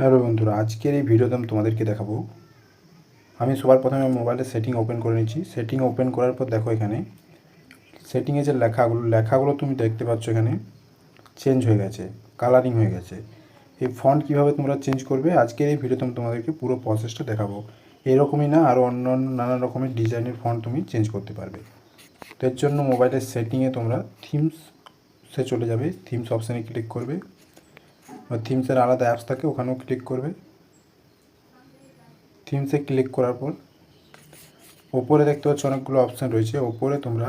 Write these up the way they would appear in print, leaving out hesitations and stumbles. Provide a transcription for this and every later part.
Hello বন্ধুরা, আজকের এই ভিডিওতে আমি তোমাদেরকে দেখাবো। আমি সবার প্রথমে মোবাইলের সেটিং ওপেন করে নিচ্ছি। সেটিং ওপেন করার পর দেখো, এখানে সেটিংয়ে যে লেখাগুলো তুমি দেখতে পাচ্ছ, এখানে চেঞ্জ হয়ে গেছে, কালারিং হয়ে গেছে। এই ফন্ট কীভাবে তোমরা চেঞ্জ করবে, আজকের এই ভিডিওতে আমি তোমাদেরকে পুরো প্রসেসটা দেখাবো। এরকমই না, আরও অন্য নানা রকমের ডিজাইনের ফন্ট তুমি চেঞ্জ করতে পারবে। তো এর জন্য মোবাইলের সেটিংয়ে তোমরা থিমসে চলে যাবে, থিমস অপশানে ক্লিক করবে, বা থিমসের আলাদা অ্যাপস থাকে, ওখানেও ক্লিক করবে। থিমসে ক্লিক করার পর ওপরে দেখতে পাচ্ছ অনেকগুলো অপশান রয়েছে। ওপরে তোমরা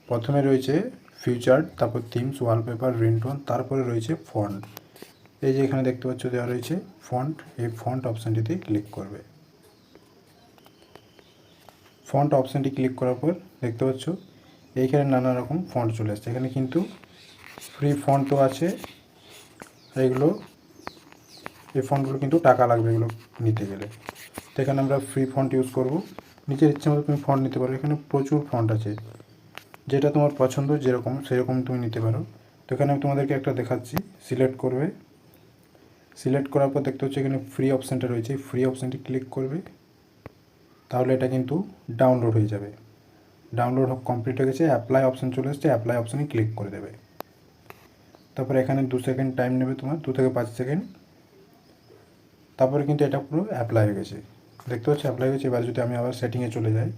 প্রথমে রয়েছে ফিচার, তারপর থিমস, ওয়ালপেপার, রিংটোন, তারপরে রয়েছে ফন্ট। এই যে এখানে দেখতে পাচ্ছ দেওয়া রয়েছে ফন্ট, এই ফন্ট অপশানটিতে ক্লিক করবে। ফন্ট অপশানটি ক্লিক করার পর দেখতে পাচ্ছ এইখানে নানা রকম ফন্ট চলে আসছে। এখানে কিন্তু ফ্রি ফন্টও আছে। এই ফন্টগুলো কিন্তু টাকা লাগবে এগুলো নিতে গেলে। তো এখানে আমরা ফ্রি ফন্ট ইউজ করব। নিজের ইচ্ছে মতো তুমি ফন্ট নিতে পারো। এখানে প্রচুর ফন্ট আছে, যেটা তোমার পছন্দ যেরকম সেরকম তুমি নিতে পারো। তো এখানে আমি তোমাদেরকে একটা দেখাচ্ছি। সিলেক্ট করবে, সিলেক্ট করার পর দেখতে হচ্ছে এখানে ফ্রি অপশানটা রয়েছে, ফ্রি অপশানটি ক্লিক করবে। তাহলে এটা কিন্তু ডাউনলোড হয়ে যাবে। ডাউনলোড কমপ্লিট হয়ে গেছে। অ্যাপ্লাই অপশান চলে এসেছে, অ্যাপ্লাই অপশানে ক্লিক করে দেবে। তারপরে এখানে 2 সেকেন্ড টাইম নেবে তোমার, 2 থেকে 5 সেকেন্ড। তারপরে কিন্তু এটা পুরো অ্যাপ্লাই হয়ে গেছে, দেখতে পাচ্ছি অ্যাপ্লাই হয়েছে। এবার যদি আমি আবার সেটিংয়ে চলে যাই,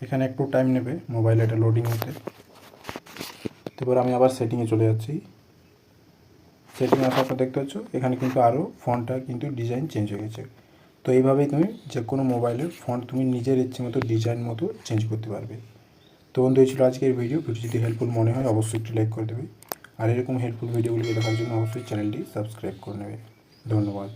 এখানে একটু টাইম নেবে মোবাইলে এটা লোডিং হতে। তারপর আমি আবার সেটিংয়ে চলে যাচ্ছি। সেটিংয়ে আসার পর দেখতে পাচ্ছ এখানে কিন্তু আরও ফন্টটা কিন্তু ডিজাইন চেঞ্জ হয়ে গেছে। তো এইভাবেই তুমি যে কোনো মোবাইলের ফন্ট তুমি নিজের ইচ্ছে মতো ডিজাইন মতো চেঞ্জ করতে পারবে। তো বন্ধু, এই ছিল আজকের ভিডিও। যদি হেল্পফুল মনে হয় অবশ্যই একটু লাইক করে দেবে, আর এরকম হেল্পফুল ভিডিওগুলো দেখার জন্য অবশ্যই চ্যানেলটি সাবস্ক্রাইব করে নেবে। ধন্যবাদ।